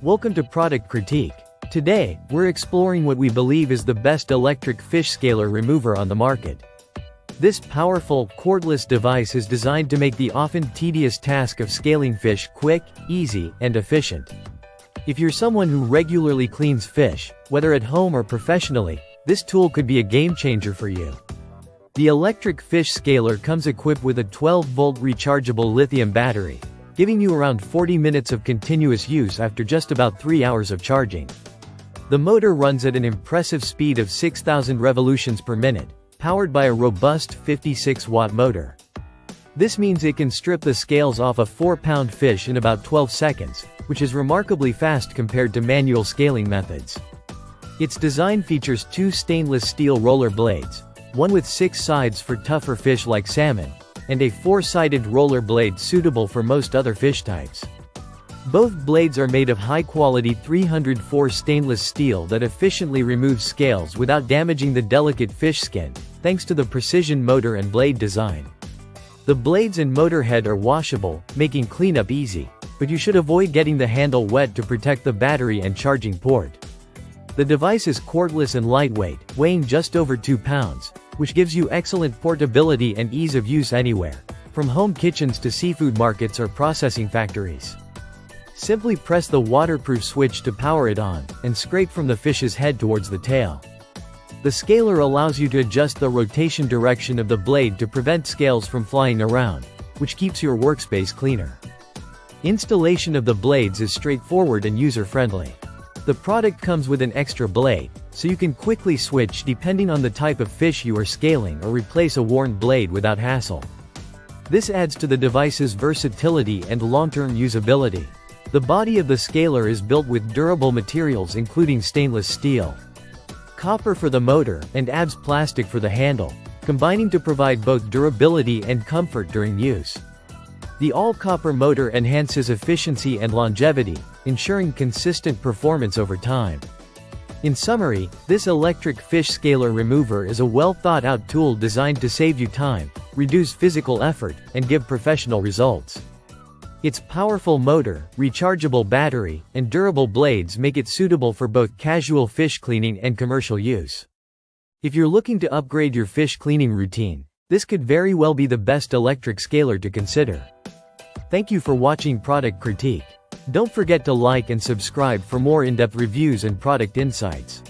Welcome to Product Critique. Today, we're exploring what we believe is the best electric fish scaler remover on the market. This powerful, cordless device is designed to make the often tedious task of scaling fish quick, easy, and efficient. If you're someone who regularly cleans fish, whether at home or professionally, this tool could be a game changer for you. The electric fish scaler comes equipped with a 12-volt rechargeable lithium battery, giving you around 40 minutes of continuous use after just about 3 hours of charging. The motor runs at an impressive speed of 6,000 revolutions per minute, powered by a robust 56-watt motor. This means it can strip the scales off a 4-pound fish in about 12 seconds, which is remarkably fast compared to manual scaling methods. Its design features 2 stainless steel roller blades, one with 6 sides for tougher fish like salmon, and a 4-sided roller blade suitable for most other fish types. Both blades are made of high-quality 304 stainless steel that efficiently removes scales without damaging the delicate fish skin, thanks to the precision motor and blade design. The blades and motor head are washable, making cleanup easy, but you should avoid getting the handle wet to protect the battery and charging port. The device is cordless and lightweight, weighing just over 2 pounds, which gives you excellent portability and ease of use anywhere, from home kitchens to seafood markets or processing factories. Simply press the waterproof switch to power it on, and scrape from the fish's head towards the tail. The scaler allows you to adjust the rotation direction of the blade to prevent scales from flying around, which keeps your workspace cleaner. Installation of the blades is straightforward and user-friendly. The product comes with an extra blade, so you can quickly switch depending on the type of fish you are scaling or replace a worn blade without hassle. This adds to the device's versatility and long-term usability. The body of the scaler is built with durable materials including stainless steel, copper for the motor, and ABS plastic for the handle, combining to provide both durability and comfort during use. The all-copper motor enhances efficiency and longevity, ensuring consistent performance over time. In summary, this electric fish scaler remover is a well-thought-out tool designed to save you time, reduce physical effort, and give professional results. Its powerful motor, rechargeable battery, and durable blades make it suitable for both casual fish cleaning and commercial use. If you're looking to upgrade your fish cleaning routine, this could very well be the best electric scaler to consider. Thank you for watching Product Critique. Don't forget to like and subscribe for more in-depth reviews and product insights.